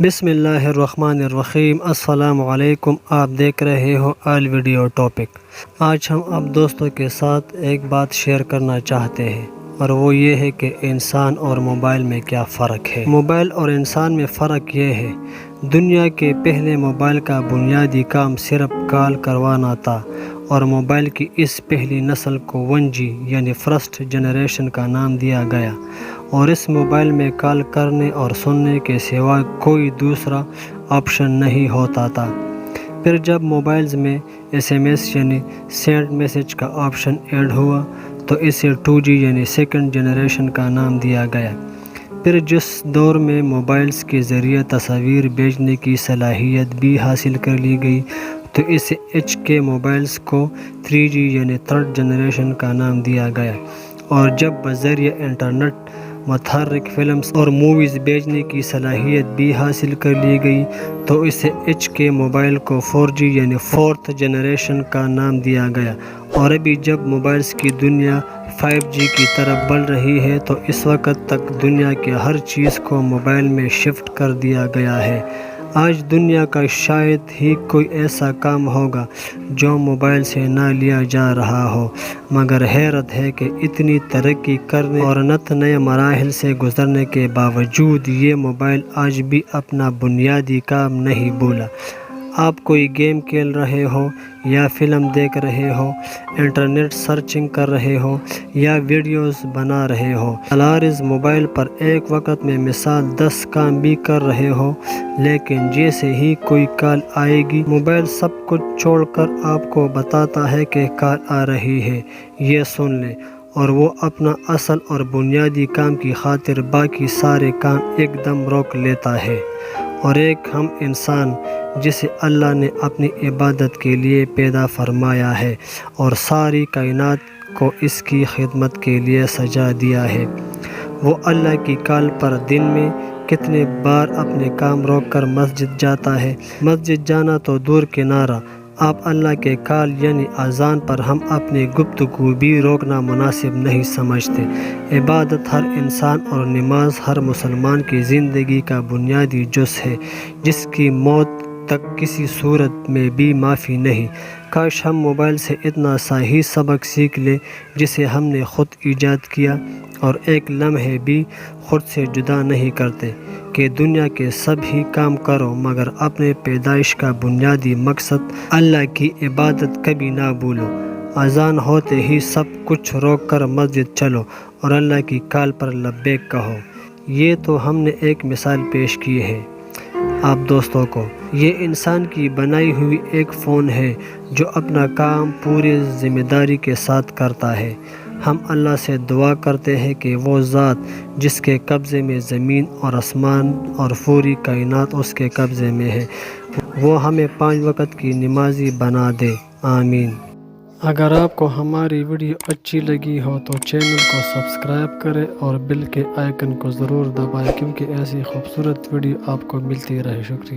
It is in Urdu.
بسم اللہ الرحمن الرحیم۔ السلام علیکم، آپ دیکھ رہے ہو آل ویڈیو ٹاپک۔ آج ہم آپ دوستوں کے ساتھ ایک بات شیئر کرنا چاہتے ہیں، اور وہ یہ ہے کہ انسان اور موبائل میں کیا فرق ہے۔ موبائل اور انسان میں فرق یہ ہے، دنیا کے پہلے موبائل کا بنیادی کام صرف کال کروانا تھا، اور موبائل کی اس پہلی نسل کو 1G یعنی فرسٹ جنریشن کا نام دیا گیا، اور اس موبائل میں کال کرنے اور سننے کے سوا کوئی دوسرا آپشن نہیں ہوتا تھا۔ پھر جب موبائلز میں SMS یعنی سینڈ میسج کا آپشن ایڈ ہوا تو اسے 2G یعنی سیکنڈ جنریشن کا نام دیا گیا۔ پھر جس دور میں موبائلز کے ذریعے تصاویر بھیجنے کی صلاحیت بھی حاصل کر لی گئی تو اسے HK موبائلز کو 3G یعنی تھرڈ جنریشن کا نام دیا گیا، اور جب بذریعہ انٹرنیٹ متحرک فلمز اور موویز بھیجنے کی صلاحیت بھی حاصل کر لی گئی تو اسے HK موبائل کو 4G یعنی فورتھ جنریشن کا نام دیا گیا، اور ابھی جب موبائلز کی دنیا 5G کی طرف بڑھ رہی ہے تو اس وقت تک دنیا کے ہر چیز کو موبائل میں شفٹ کر دیا گیا ہے۔ آج دنیا کا شاید ہی کوئی ایسا کام ہوگا جو موبائل سے نہ لیا جا رہا ہو، مگر حیرت ہے کہ اتنی ترقی کرنے اور نئے مراحل سے گزرنے کے باوجود یہ موبائل آج بھی اپنا بنیادی کام نہیں بھولا۔ آپ کوئی گیم کھیل رہے ہو یا فلم دیکھ رہے ہو، انٹرنیٹ سرچنگ کر رہے ہو یا ویڈیوز بنا رہے ہو، الارز موبائل پر ایک وقت میں مثال 10 کام بھی کر رہے ہو، لیکن جیسے ہی کوئی کال آئے گی موبائل سب کچھ چھوڑ کر آپ کو بتاتا ہے کہ کال آ رہی ہے، یہ سن لیں، اور وہ اپنا اصل اور بنیادی کام کی خاطر باقی سارے کام ایک دم روک لیتا ہے۔ اور ایک ہم انسان جسے اللہ نے اپنی عبادت کے لیے پیدا فرمایا ہے اور ساری کائنات کو اس کی خدمت کے لیے سجا دیا ہے، وہ اللہ کی کال پر دن میں کتنے بار اپنے کام روک کر مسجد جاتا ہے۔ مسجد جانا تو دور کنارہ، آپ اللہ کے کال یعنی اذان پر ہم اپنی گفتگو بھی روکنا مناسب نہیں سمجھتے۔ عبادت ہر انسان اور نماز ہر مسلمان کی زندگی کا بنیادی جز ہے، جس کی موت تک کسی صورت میں بھی معافی نہیں۔ کاش ہم موبائل سے اتنا سا ہی سبق سیکھ لیں جسے ہم نے خود ایجاد کیا اور ایک لمحے بھی خود سے جدا نہیں کرتے، کہ دنیا کے سب ہی کام کرو مگر اپنے پیدائش کا بنیادی مقصد اللہ کی عبادت کبھی نہ بھولو۔ اذان ہوتے ہی سب کچھ روک کر مسجد چلو اور اللہ کی کال پر لبیک کہو۔ یہ تو ہم نے ایک مثال پیش کی ہے آپ دوستوں کو۔ یہ انسان کی بنائی ہوئی ایک فون ہے جو اپنا کام پوری ذمہ داری کے ساتھ کرتا ہے۔ ہم اللہ سے دعا کرتے ہیں کہ وہ ذات جس کے قبضے میں زمین اور آسمان اور پوری کائنات اس کے قبضے میں ہے، وہ ہمیں 5 وقت کی نمازی بنا دے، آمین۔ اگر آپ کو ہماری ویڈیو اچھی لگی ہو تو چینل کو سبسکرائب کریں اور بیل کے آئیکن کو ضرور دبائیں، کیونکہ ایسی خوبصورت ویڈیو آپ کو ملتی رہے۔ شکریہ۔